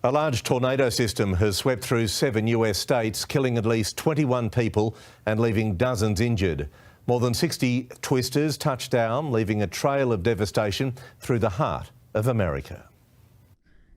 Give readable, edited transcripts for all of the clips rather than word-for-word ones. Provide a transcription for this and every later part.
A large tornado system has swept through 7 US states, killing at least 21 people and leaving dozens injured. More than 60 twisters touched down, leaving a trail of devastation through the heart of America.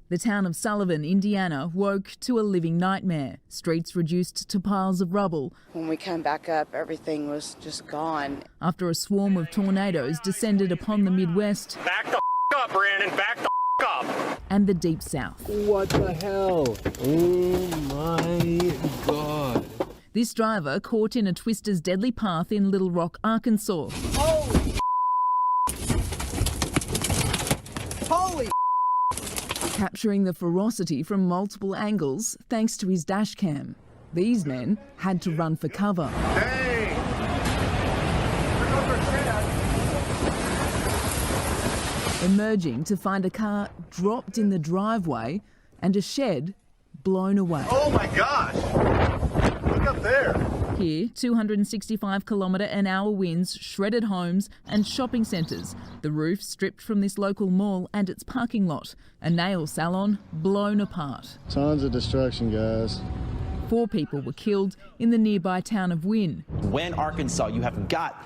The town of Sullivan, Indiana, woke to a living nightmare. Streets reduced to piles of rubble. When we came back up, everything was just gone. After a swarm of tornadoes descended upon the Midwest. Back the up, Brandon, back the up. And the Deep South. What the hell? Oh my God. This driver caught in a twister's deadly path in Little Rock, Arkansas. Holy! Capturing the ferocity from multiple angles thanks to his dash cam. These men had to run for cover. Emerging to find a car dropped in the driveway and a shed blown away. Oh my gosh! Look up there. Here, 265km/h winds shredded homes and shopping centres. The roof stripped from this local mall and its parking lot. A nail salon blown apart. Tons of destruction, guys. 4 people were killed in the nearby town of Wynne. Wynne, Arkansas, you have got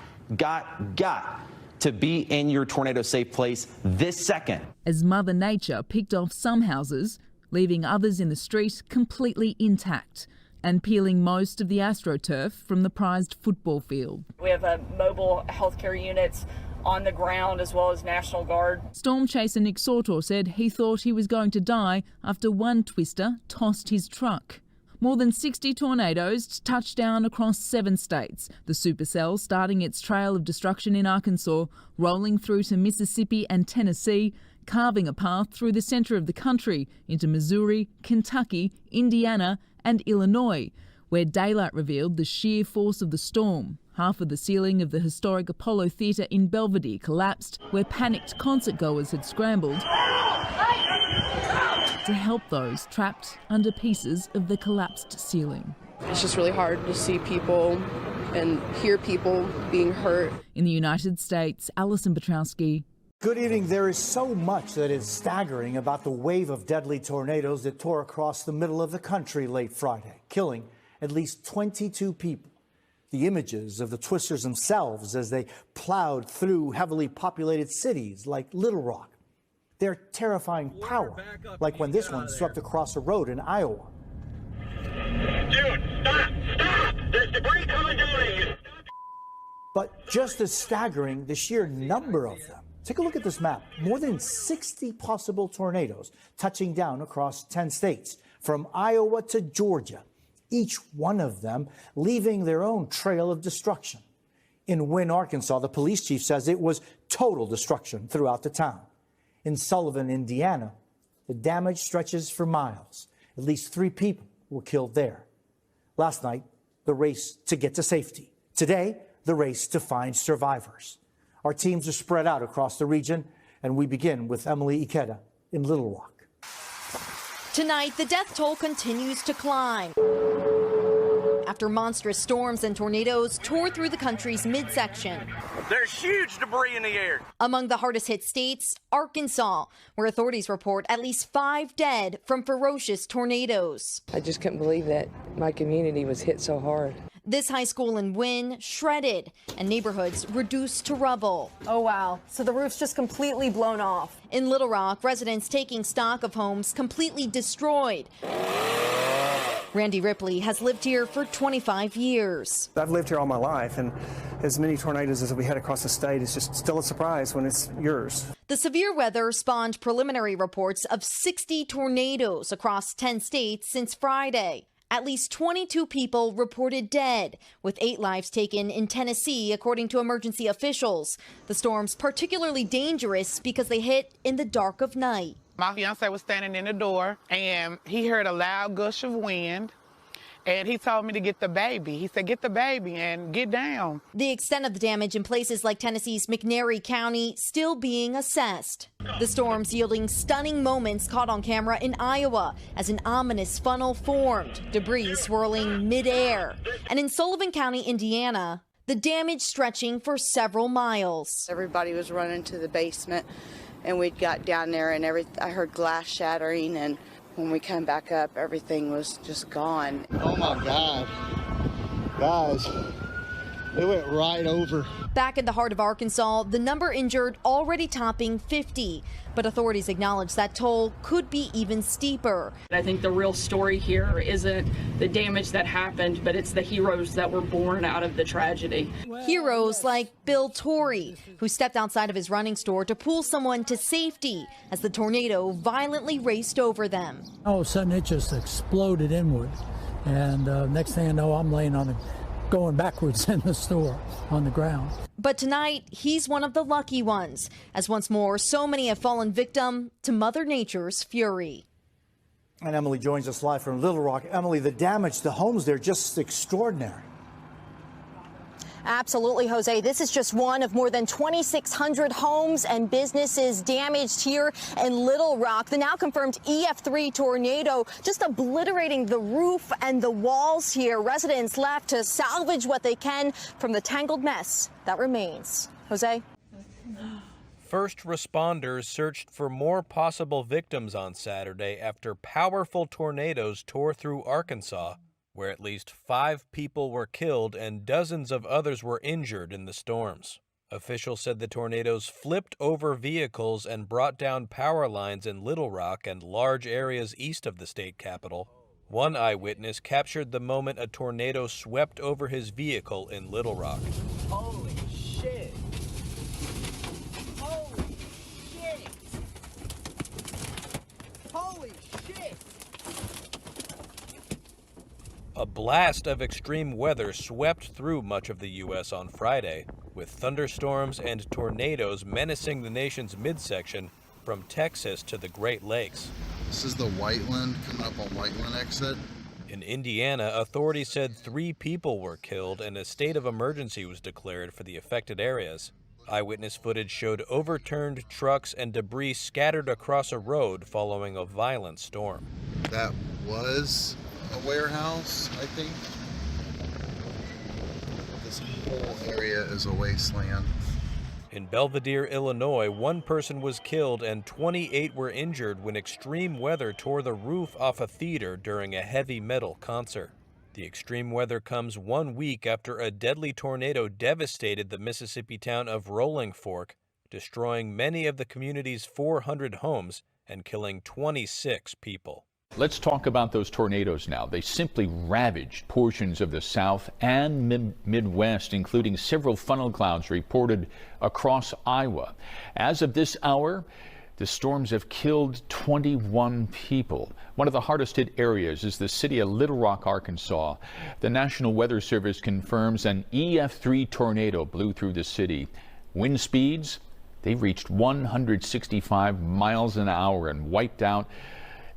to be in your tornado-safe place this second. As Mother Nature picked off some houses, leaving others in the street completely intact, and peeling most of the AstroTurf from the prized football field. We have mobile healthcare units on the ground as well as National Guard. Storm chaser Nick Sautor said he thought he was going to die after one twister tossed his truck. More than 60 tornadoes touched down across 7 states, the supercell starting its trail of destruction in Arkansas, rolling through to Mississippi and Tennessee, carving a path through the centre of the country into Missouri, Kentucky, Indiana and Illinois, where daylight revealed the sheer force of the storm. Half of the ceiling of the historic Apollo Theatre in Belvedere collapsed, where panicked concertgoers had scrambled to help those trapped under pieces of the collapsed ceiling. It's just really hard to see people and hear people being hurt. In the United States, Alison Petrowski. Good evening. There is so much that is staggering about the wave of deadly tornadoes that tore across the middle of the country late Friday, killing at least 22 people. The images of the twisters themselves as they plowed through heavily populated cities like Little Rock. Their terrifying power, like when this one swept across a road in Iowa. Dude, stop! There's debris coming down at you. But just as staggering, the sheer number of them. Take a look at this map. More than 60 possible tornadoes touching down across 10 states, from Iowa to Georgia, each one of them leaving their own trail of destruction. In Wynne, Arkansas, the police chief says it was total destruction throughout the town. In Sullivan, Indiana, the damage stretches for miles. At least 3 people were killed there. Last night, the race to get to safety. Today, the race to find survivors. Our teams are spread out across the region, and we begin with Emily Ikeda in Little Rock. Tonight, the death toll continues to climb after monstrous storms and tornadoes tore through the country's midsection. There's huge debris in the air. Among the hardest hit states, Arkansas, where authorities report at least 5 dead from ferocious tornadoes. I just couldn't believe that my community was hit so hard. This high school in Wynne shredded and neighborhoods reduced to rubble. Oh, wow. So the roof's just completely blown off. In Little Rock, residents taking stock of homes completely destroyed. Randy Ripley has lived here for 25 years. I've lived here all my life, and as many tornadoes as we had across the state is just still a surprise when it's yours. The severe weather spawned preliminary reports of 60 tornadoes across 10 states since Friday. At least 22 people reported dead, with 8 lives taken in Tennessee, according to emergency officials. The storms particularly dangerous because they hit in the dark of night. My fiance was standing in the door, and he heard a loud gush of wind, and he told me to get the baby. He said, get the baby and get down. The extent of the damage in places like Tennessee's McNairy County still being assessed. The storms yielding stunning moments caught on camera in Iowa as an ominous funnel formed, debris swirling midair. And in Sullivan County, Indiana, the damage stretching for several miles. Everybody was running to the basement, and we got down there, and I heard glass shattering, and when we come back up, everything was just gone. Oh my God. Guys, it went right over. Back in the heart of Arkansas, the number injured already topping 50. But authorities acknowledge that toll could be even steeper. I think the real story here isn't the damage that happened, but it's the heroes that were born out of the tragedy. Heroes like Bill Torrey, who stepped outside of his running store to pull someone to safety as the tornado violently raced over them. All of a sudden, it just exploded inward. And next thing I know, I'm laying on the going backwards in the store on the ground. But tonight, he's one of the lucky ones, as once more, so many have fallen victim to Mother Nature's fury. And Emily joins us live from Little Rock. Emily, the damage to homes there just extraordinary. Absolutely, Jose. This is just one of more than 2,600 homes and businesses damaged here in Little Rock. The now confirmed EF3 tornado just obliterating the roof and the walls here. Residents left to salvage what they can from the tangled mess that remains. Jose? First responders searched for more possible victims on Saturday after powerful tornadoes tore through Arkansas, where at least 5 people were killed and dozens of others were injured in the storms. Officials said the tornadoes flipped over vehicles and brought down power lines in Little Rock and large areas east of the state capital. One eyewitness captured the moment a tornado swept over his vehicle in Little Rock. Holy shit! Holy shit! Holy shit! A blast of extreme weather swept through much of the U.S. on Friday, with thunderstorms and tornadoes menacing the nation's midsection from Texas to the Great Lakes. This is the Whiteland, coming up on Whiteland exit. In Indiana, authorities said 3 people were killed and a state of emergency was declared for the affected areas. Eyewitness footage showed overturned trucks and debris scattered across a road following a violent storm. That was a warehouse, I think. This whole area is a wasteland. In Belvidere, Illinois, 1 person was killed and 28 were injured when extreme weather tore the roof off a theater during a heavy metal concert. The extreme weather comes 1 week after a deadly tornado devastated the Mississippi town of Rolling Fork, destroying many of the community's 400 homes and killing 26 people. Let's talk about those tornadoes now. They simply ravaged portions of the South and Midwest, including several funnel clouds reported across Iowa. As of this hour, the storms have killed 21 people. One of the hardest hit areas is the city of Little Rock, Arkansas. The National Weather Service confirms an EF3 tornado blew through the city. Wind speeds, they reached 165 miles an hour and wiped out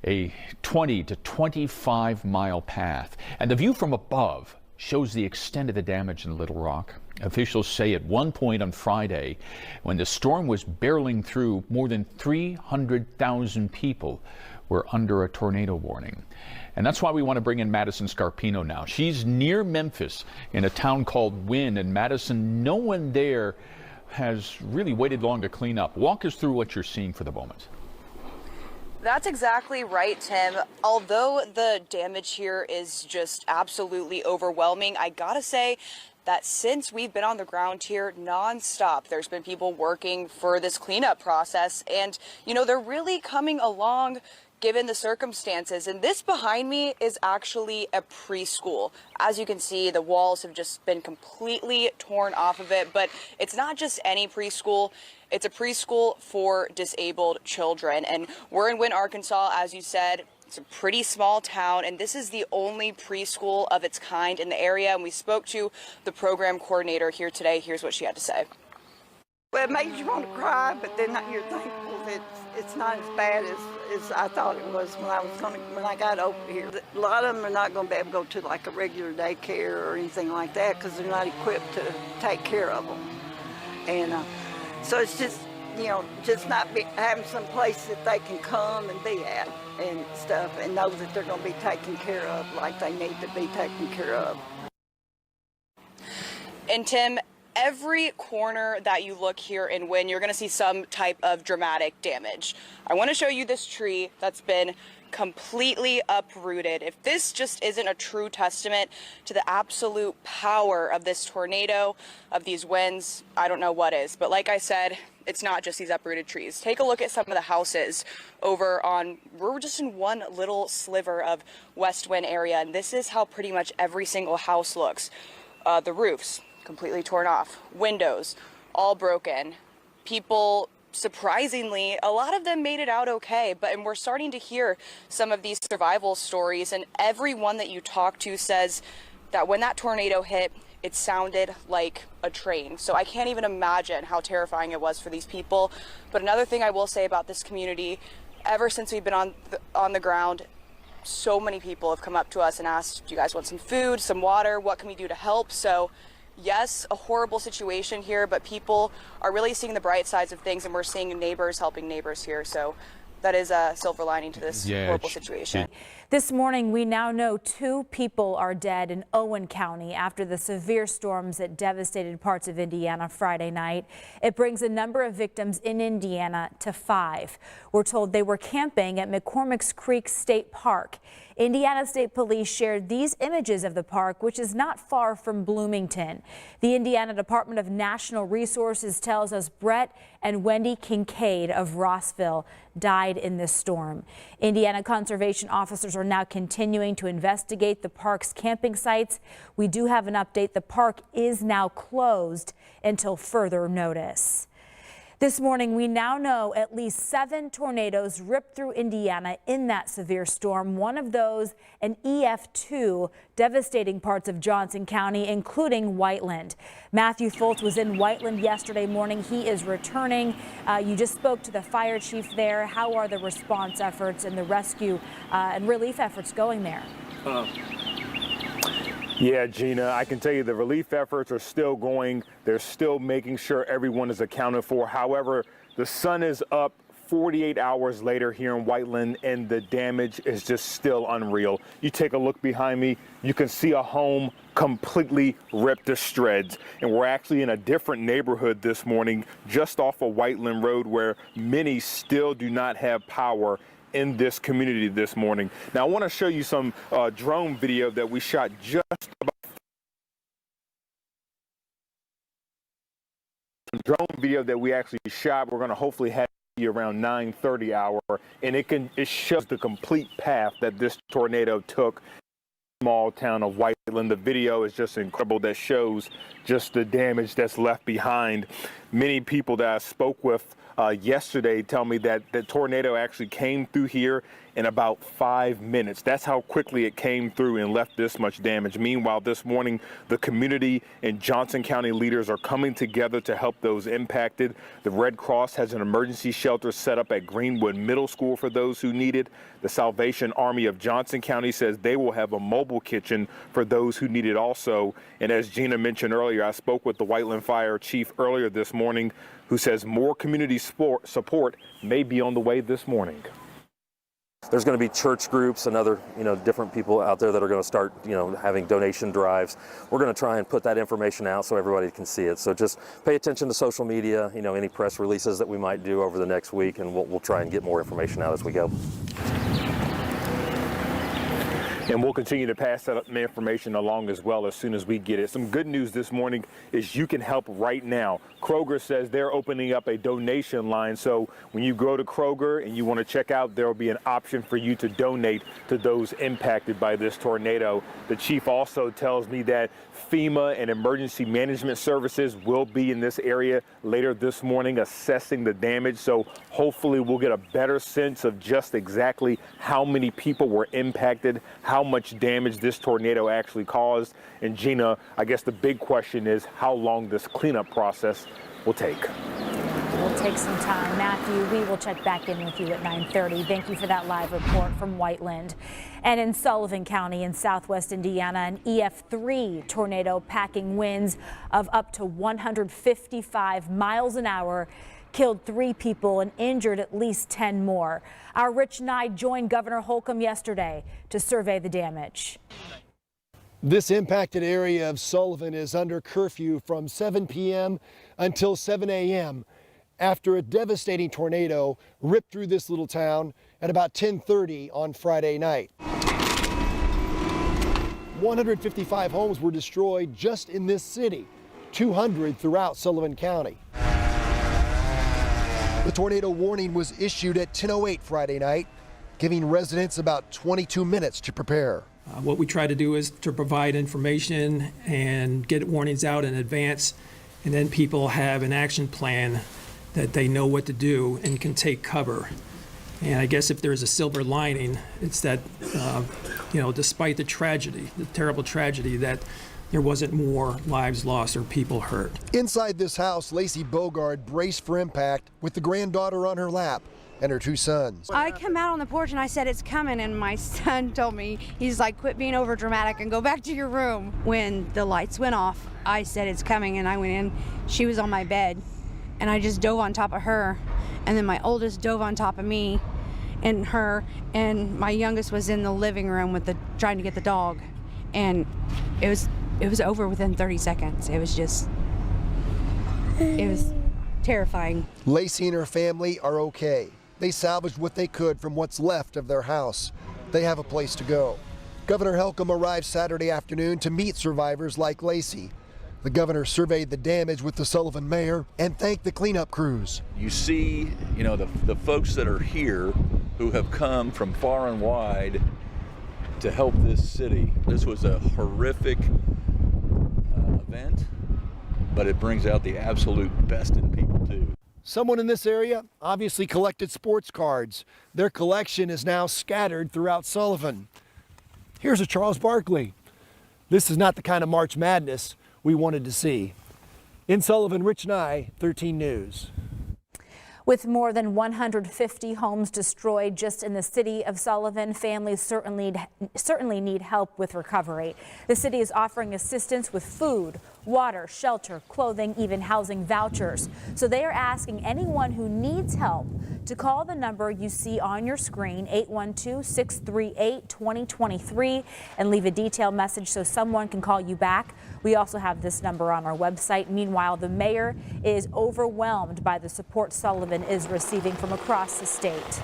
a 20 to 25 mile path. And the view from above shows the extent of the damage in Little Rock. Officials say at one point on Friday, when the storm was barreling through, more than 300,000 people were under a tornado warning. And that's why we want to bring in Madison Scarpino now. She's near Memphis in a town called Wynne. And Madison, no one there has really waited long to clean up. Walk us through what you're seeing for the moment. That's exactly right, Tim. Although the damage here is just absolutely overwhelming, I gotta say that since we've been on the ground here nonstop, there's been people working for this cleanup process, and you know, they're really coming along given the circumstances. And this behind me is actually a preschool. As you can see, the walls have just been completely torn off of it, but it's not just any preschool. It's a preschool for disabled children. And we're in Wynne, Arkansas, as you said. It's a pretty small town, and this is the only preschool of its kind in the area. And we spoke to the program coordinator here today. Here's what she had to say. Well, it makes you want to cry, but then you're thankful that it's not as bad as I thought it was when I got over here. A lot of them are not going to be able to go to like a regular daycare or anything like that because they're not equipped to take care of them. And so it's just, you know, just not having some place that they can come and be at and stuff and know that they're going to be taken care of like they need to be taken care of. And Tim, every corner that you look here in Wynne, you're going to see some type of dramatic damage. I want to show you this tree that's been completely uprooted. If this just isn't a true testament to the absolute power of this tornado, of these winds, I don't know what is. But like I said, it's not just these uprooted trees. Take a look at some of the houses over on, we're just in one little sliver of West Wind area, and this is how pretty much every single house looks. The roofs completely torn off, windows all broken. People, surprisingly, a lot of them made it out okay, and we're starting to hear some of these survival stories, and everyone that you talk to says that when that tornado hit, it sounded like a train. So I can't even imagine how terrifying it was for these people. But another thing I will say about this community, ever since we've been on the ground, so many people have come up to us and asked, do you guys want some food, some water? What can we do to help? So yes, a horrible situation here, but people are really seeing the bright sides of things, and we're seeing neighbors helping neighbors here. So that is a silver lining to this horrible situation. This morning, we now know 2 people are dead in Owen County after the severe storms that devastated parts of Indiana Friday night. It brings the number of victims in Indiana to 5. We're told they were camping at McCormick's Creek State Park. Indiana State Police shared these images of the park, which is not far from Bloomington. The Indiana Department of Natural Resources tells us Brett and Wendy Kincaid of Rossville died in this storm. Indiana conservation officers are now continuing to investigate the park's camping sites. We do have an update. The park is now closed until further notice. This morning, we now know at least 7 tornadoes ripped through Indiana in that severe storm. One of those, an EF2, devastating parts of Johnson County, including Whiteland. Matthew Foltz was in Whiteland yesterday morning. He is returning. You just spoke to the fire chief there. How are the response efforts and the rescue and relief efforts going there? Yeah, Gina, I can tell you the relief efforts are still going. They're still making sure everyone is accounted for. However, the sun is up 48 hours later here in Whiteland, and the damage is just still unreal. You take a look behind me, you can see a home completely ripped to shreds. And we're actually in a different neighborhood this morning, just off of Whiteland Road, where many still do not have power in this community this morning. Now, I want to show you some drone video that we shot just about. Some drone video that we actually shot. We're going to hopefully have you around 9:30 hour, and it shows the complete path that this tornado took. Small town of Whiteland. The video is just incredible. That shows just the damage that's left behind. Many people that I spoke with yesterday tell me that the tornado actually came through here in about 5 minutes. That's how quickly it came through and left this much damage. Meanwhile, this morning, the community and Johnson County leaders are coming together to help those impacted. The Red Cross has an emergency shelter set up at Greenwood Middle School for those who need it. The Salvation Army of Johnson County says they will have a mobile kitchen for those who need it also. And as Gina mentioned earlier, I spoke with the Whiteland Fire Chief earlier this morning, who says more community support may be on the way this morning. There's going to be church groups and other, different people out there that are going to start, having donation drives. We're going to try and put that information out so everybody can see it. So just pay attention to social media, any press releases that we might do over the next week, and we'll try and get more information out as we go. And we'll continue to pass that information along as well as soon as we get it. Some good news this morning is you can help right now. Kroger says they're opening up a donation line. So when you go to Kroger and you want to check out, there will be an option for you to donate to those impacted by this tornado. The chief also tells me that FEMA and emergency management services will be in this area later this morning assessing the damage. So hopefully we'll get a better sense of just exactly how many people were impacted, how much damage this tornado actually caused. And Gina, I guess the big question is how long this cleanup process will take. Will take some time. Matthew, we will check back in with you at 9:30. Thank you for that live report from Whiteland. And in Sullivan County in southwest Indiana, an EF3 tornado packing winds of up to 155 miles an hour killed 3 people and injured at least 10 more. Our Rich Knight joined Governor Holcomb yesterday to survey the damage. This impacted area of Sullivan is under curfew from 7 p.m. until 7 a.m. after a devastating tornado ripped through this little town at about 10:30 on Friday night. 155 homes were destroyed just in this city, 200 throughout Sullivan County. The tornado warning was issued at 10:08 Friday night, giving residents about 22 minutes to prepare. What we try to do is to provide information and get warnings out in advance, and then people have an action plan that they know what to do and can take cover. And I guess if there's a silver lining, it's that, despite the tragedy, the terrible tragedy, that there wasn't more lives lost or people hurt. Inside this house, Lacey Bogard braced for impact with the granddaughter on her lap and her two sons. I come out on the porch and I said, it's coming, and my son told me, he's like, quit being over dramatic and go back to your room. When the lights went off, I said, it's coming, and I went in. She was on my bed, and I just dove on top of her, and then my oldest dove on top of me and her, and my youngest was in the living room trying to get the dog, and it was over within 30 seconds. It was terrifying. Lacey and her family are okay. They salvaged what they could from what's left of their house. They have a place to go. Governor Helcom arrived Saturday afternoon to meet survivors like Lacey. The governor surveyed the damage with the Sullivan mayor and thanked the cleanup crews. You see, the folks that are here who have come from far and wide to help this city. This was a horrific event, but it brings out the absolute best in people too. Someone in this area obviously collected sports cards. Their collection is now scattered throughout Sullivan. Here's a Charles Barkley. This is not the kind of March Madness we wanted to see. In Sullivan, Rich Nye, 13 News. With more than 150 homes destroyed just in the city of Sullivan, families certainly need help with recovery. The city is offering assistance with food, water, shelter, clothing, even housing vouchers. So they are asking anyone who needs help to call the number you see on your screen, 812-638-2023, and leave a detailed message so someone can call you back. We also have this number on our website. Meanwhile, the mayor is overwhelmed by the support Sullivan is receiving from across the state.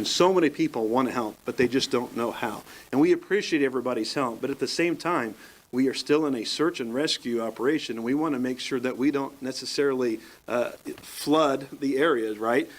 So many people want to help, but they just don't know how. And we appreciate everybody's help, but at the same time, we are still in a search and rescue operation, and we want to make sure that we don't necessarily flood the areas, right?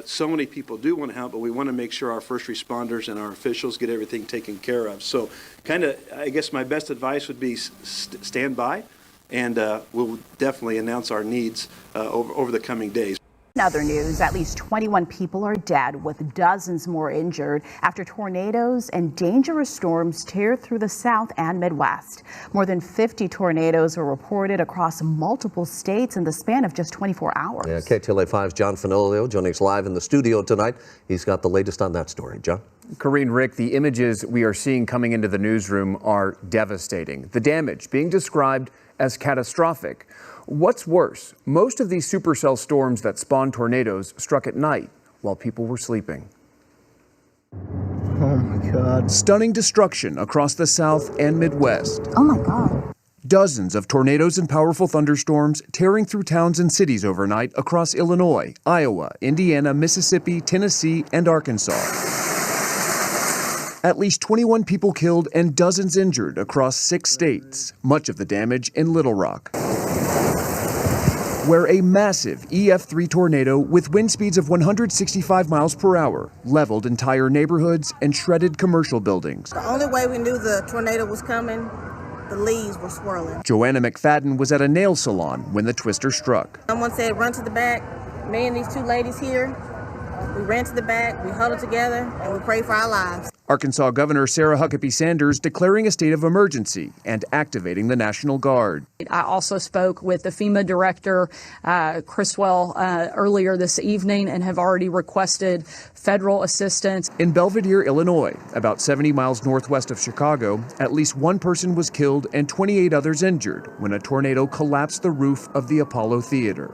So many people do want to help, but we want to make sure our first responders and our officials get everything taken care of. So I guess my best advice would be stand by, and we'll definitely announce our needs over the coming days. In other news, at least 21 people are dead with dozens more injured after tornadoes and dangerous storms tear through the South and Midwest. More than 50 tornadoes were reported across multiple states in the span of just 24 hours. Yeah, KTLA 5's John Fenolio joining us live in the studio tonight. He's got the latest on that story. John? Corrine, Rick, the images we are seeing coming into the newsroom are devastating. The damage being described as catastrophic. What's worse, most of these supercell storms that spawn tornadoes struck at night while people were sleeping. Oh my God. Stunning destruction across the South and Midwest. Oh my God. Dozens of tornadoes and powerful thunderstorms tearing through towns and cities overnight across Illinois, Iowa, Indiana, Mississippi, Tennessee, and Arkansas. At least 21 people killed and dozens injured across 6 states, much of the damage in Little Rock, where a massive EF3 tornado with wind speeds of 165 miles per hour leveled entire neighborhoods and shredded commercial buildings. The only way we knew the tornado was coming, the leaves were swirling. Joanna McFadden was at a nail salon when the twister struck. Someone said, run to the back. Me and these 2 ladies here, we ran to the back, we huddled together, and we prayed for our lives. Arkansas Governor Sarah Huckabee Sanders declaring a state of emergency and activating the National Guard. I also spoke with the FEMA director, Criswell, earlier this evening and have already requested federal assistance. In Belvidere, Illinois, about 70 miles northwest of Chicago, at least 1 person was killed and 28 others injured when a tornado collapsed the roof of the Apollo Theater.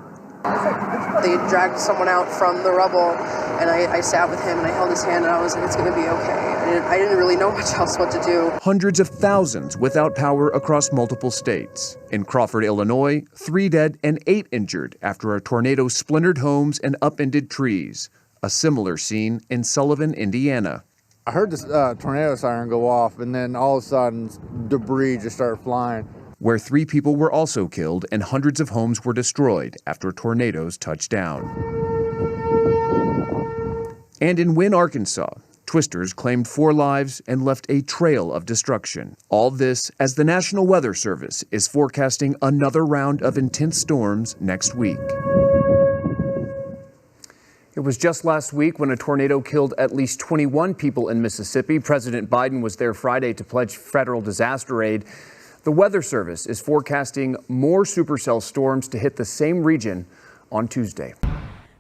They dragged someone out from the rubble, and I sat with him and I held his hand and I was like, it's going to be okay. I didn't really know much else what to do. Hundreds of thousands without power across multiple states. In Crawford, Illinois, 3 dead and 8 injured after a tornado splintered homes and upended trees. A similar scene in Sullivan, Indiana. I heard this tornado siren go off, and then all of a sudden debris just started flying. Where 3 people were also killed and hundreds of homes were destroyed after tornadoes touched down. And in Wynne, Arkansas, twisters claimed 4 lives and left a trail of destruction. All this as the National Weather Service is forecasting another round of intense storms next week. It was just last week when a tornado killed at least 21 people in Mississippi. President Biden was there Friday to pledge federal disaster aid. The Weather Service is forecasting more supercell storms to hit the same region on Tuesday.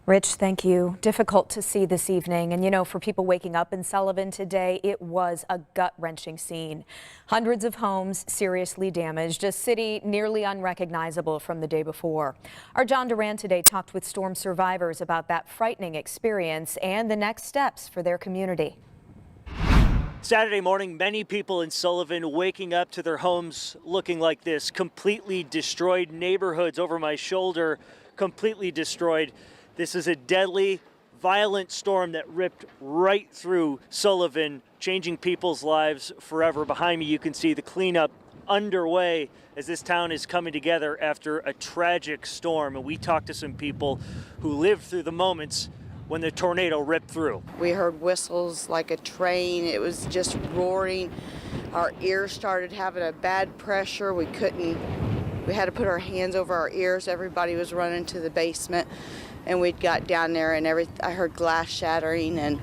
Rich, thank you. Difficult to see this evening. And, you know, for people waking up in Sullivan today, it was a gut-wrenching scene. Hundreds of homes seriously damaged, a city nearly unrecognizable from the day before. Our John Duran today talked with storm survivors about that frightening experience and the next steps for their community. Saturday morning, many people in Sullivan waking up to their homes looking like this, completely destroyed. Neighborhoods over my shoulder, completely destroyed. This is a deadly, violent storm that ripped right through Sullivan, changing people's lives forever. Behind me, you can see the cleanup underway as this town is coming together after a tragic storm. And we talked to some people who lived through the moments when the tornado ripped through. We heard whistles like a train. It was just roaring. Our ears started having a bad pressure. We had to put our hands over our ears. Everybody was running to the basement, and we'd got down there and I heard glass shattering, and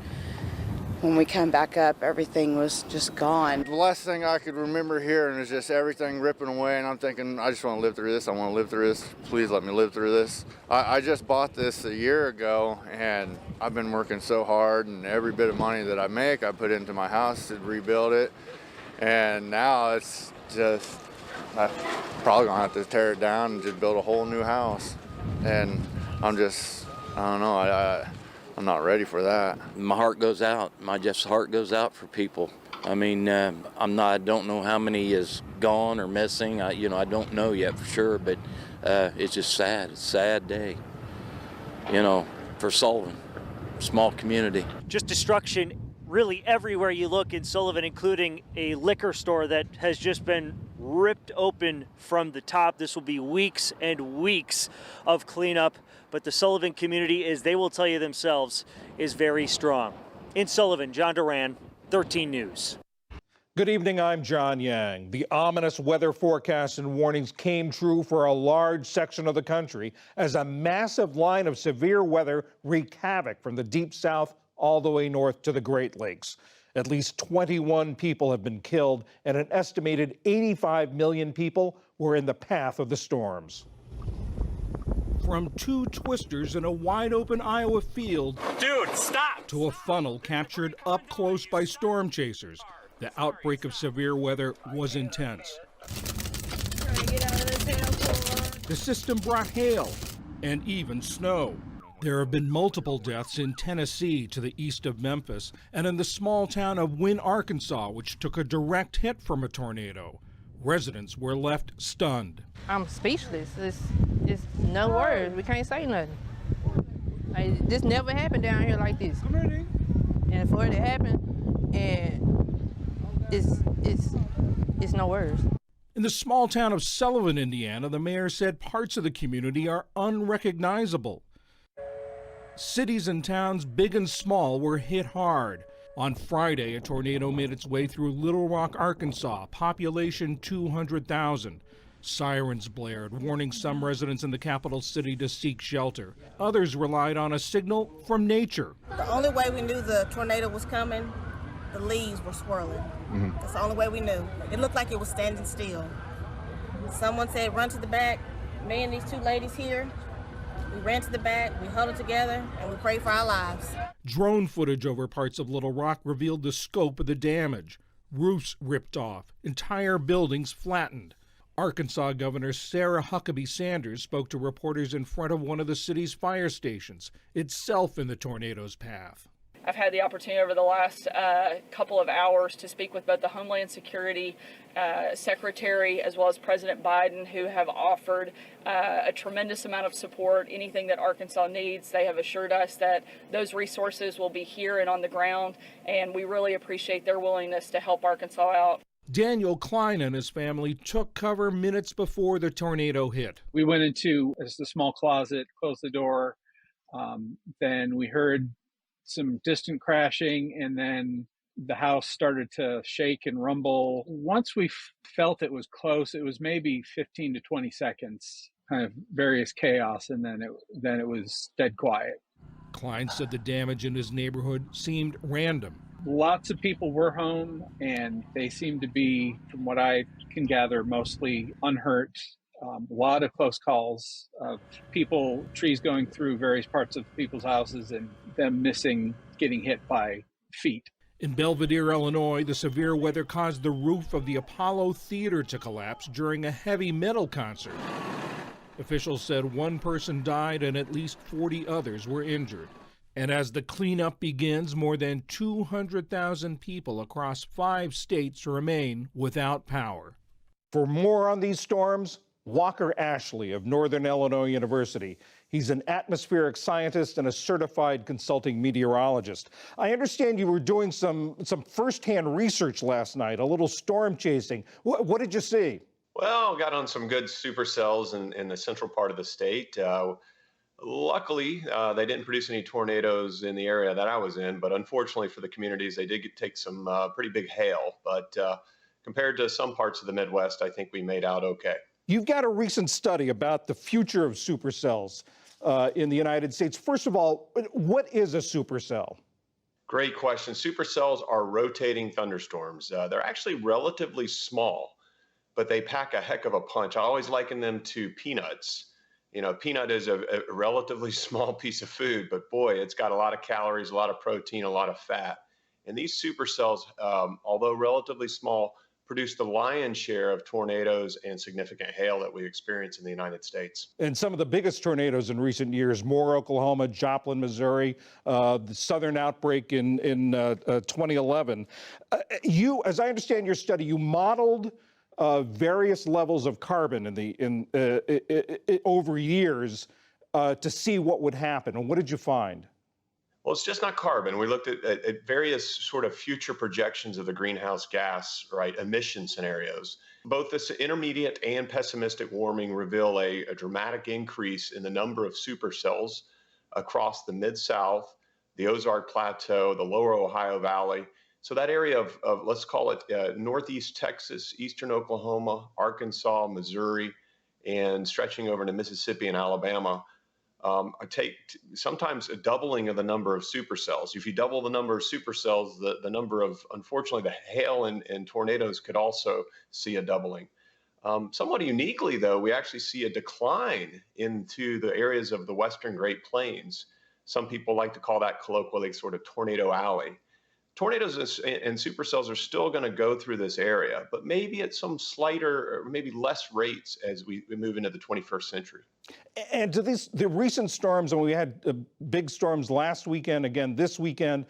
when we come back up, everything was just gone. The last thing I could remember hearing is just everything ripping away, and I'm thinking, I just want to live through this. I want to live through this. Please let me live through this. I just bought this a year ago, and I've been working so hard, and every bit of money that I make, I put into my house to rebuild it. And now it's just, I'm probably gonna have to tear it down and just build a whole new house. And I don't know, I'm not ready for that. My heart goes out. My heart goes out for people. I mean, I don't know how many is gone or missing. I don't know yet for sure, but it's just sad. It's a sad day, for Sullivan, small community. Just destruction really everywhere you look in Sullivan, including a liquor store that has just been ripped open from the top. This will be weeks and weeks of cleanup, but the Sullivan community, as they will tell you themselves, is very strong. In Sullivan, John Duran, 13 News. Good evening, I'm John Yang. The ominous weather forecasts and warnings came true for a large section of the country as a massive line of severe weather wreaked havoc from the deep south all the way north to the Great Lakes. At least 21 people have been killed, and an estimated 85 million people were in the path of the storms. From 2 twisters in a wide-open Iowa field, dude, stop! To a funnel captured up close by storm chasers, the outbreak of severe weather was intense. The system brought hail and even snow. There have been multiple deaths in Tennessee to the east of Memphis and in the small town of Wynne, Arkansas, which took a direct hit from a tornado. Residents were left stunned. I'm speechless. It's no words. We can't say nothing. This never happened down here like this. And for it to happen, and it's no words. In the small town of Sullivan, Indiana, the mayor said parts of the community are unrecognizable. Cities and towns, big and small, were hit hard. On Friday, a tornado made its way through Little Rock, Arkansas, population 200,000. Sirens blared, warning some residents in the capital city to seek shelter. Others relied on a signal from nature. The only way we knew the tornado was coming, the leaves were swirling. That's the only way we knew. It looked like it was standing still. Someone said, run to the back. Me and these 2 ladies here, we ran to the back, we huddled together, and we prayed for our lives. Drone footage over parts of Little Rock revealed the scope of the damage. Roofs ripped off, entire buildings flattened. Arkansas Governor Sarah Huckabee Sanders spoke to reporters in front of one of the city's fire stations, itself in the tornado's path. I've had the opportunity over the last couple of hours to speak with both the Homeland Security Secretary as well as President Biden, who have offered a tremendous amount of support. Anything that Arkansas needs, they have assured us that those resources will be here and on the ground, and we really appreciate their willingness to help Arkansas out. Daniel Klein and his family took cover minutes before the tornado hit. We went into a small closet, closed the door. Then we heard some distant crashing, and then the house started to shake and rumble. Once we felt it was close, it was maybe 15 to 20 seconds, kind of various chaos, and then it was dead quiet. Klein said the damage in his neighborhood seemed random. Lots of people were home, and they seemed to be, from what I can gather, mostly unhurt. A lot of close calls of people, trees going through various parts of people's houses and them missing, getting hit by feet. In Belvidere, Illinois, the severe weather caused the roof of the Apollo Theater to collapse during a heavy metal concert. Officials said one person died and at least 40 others were injured. And as the cleanup begins, more than 200,000 people across 5 states remain without power. For more on these storms, Walker Ashley of Northern Illinois University. He's an atmospheric scientist and a certified consulting meteorologist. I understand you were doing some firsthand research last night, a little storm chasing. What did you see? Well, got on some good supercells in the central part of the state. Luckily, they didn't produce any tornadoes in the area that I was in, but unfortunately for the communities, they did take some pretty big hail. But compared to some parts of the Midwest, I think we made out okay. You've got a recent study about the future of supercells in the United States. First of all, what is a supercell? Great question. Supercells are rotating thunderstorms. They're actually relatively small, but they pack a heck of a punch. I always liken them to peanuts. You know, peanut is a relatively small piece of food, but boy, it's got a lot of calories, a lot of protein, a lot of fat. And these supercells, although relatively small, produce the lion's share of tornadoes and significant hail that we experience in the United States. And some of the biggest tornadoes in recent years, Moore, Oklahoma, Joplin, Missouri, the southern outbreak in 2011. You, as I understand your study, you modeled various levels of carbon over years to see what would happen. And what did you find? Well, it's just not carbon. We looked at various sort of future projections of the greenhouse gas, emission scenarios. Both this intermediate and pessimistic warming reveal a dramatic increase in the number of supercells across the Mid-South, the Ozark Plateau, the lower Ohio Valley. So that area of let's call it northeast Texas, eastern Oklahoma, Arkansas, Missouri, and stretching over to Mississippi and Alabama, take sometimes a doubling of the number of supercells. If you double the number of supercells, the number of, unfortunately, the hail and tornadoes could also see a doubling. Somewhat uniquely, though, we actually see a decline into the areas of the western Great Plains. Some people like to call that colloquially sort of Tornado Alley. Tornadoes and supercells are still going to go through this area, but maybe at some slighter or maybe less rates as we move into the 21st century. And to the recent storms, and we had big storms last weekend, again this weekend,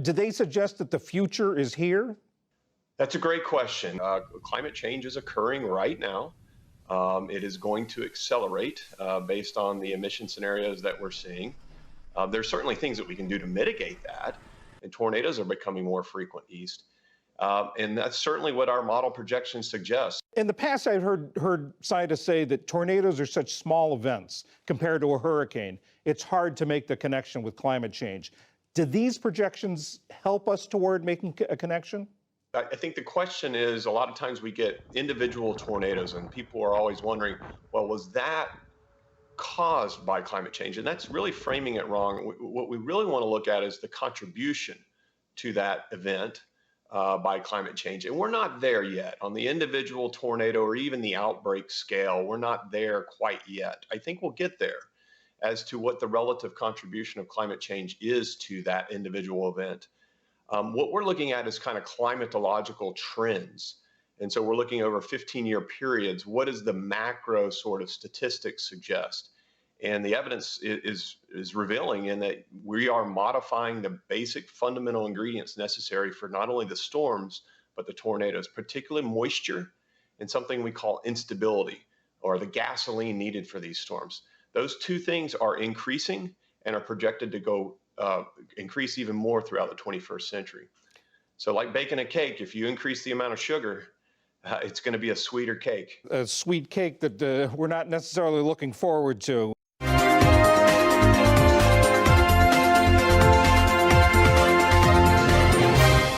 do they suggest that the future is here? That's a great question. Climate change is occurring right now. It is going to accelerate based on the emission scenarios that we're seeing. There's certainly things that we can do to mitigate that. And tornadoes are becoming more frequent east. And that's certainly what our model projections suggest. In the past, I've heard scientists say that tornadoes are such small events compared to a hurricane. It's hard to make the connection with climate change. Do these projections help us toward making a connection? I think the question is, a lot of times we get individual tornadoes and people are always wondering, well, was that caused by climate change? And that's really framing it wrong. What we really want to look at is the contribution to that event by climate change. And we're not there yet. On the individual tornado or even the outbreak scale, we're not there quite yet. I think we'll get there as to what the relative contribution of climate change is to that individual event. What we're looking at is kind of climatological trends. And so we're looking over 15-year periods. What does the macro sort of statistics suggest? And the evidence is revealing in that we are modifying the basic fundamental ingredients necessary for not only the storms, but the tornadoes, particularly moisture and something we call instability, or the gasoline needed for these storms. Those two things are increasing and are projected to go increase even more throughout the 21st century. So like baking a cake, if you increase the amount of sugar, it's going to be a sweeter cake. A sweet cake that we're not necessarily looking forward to.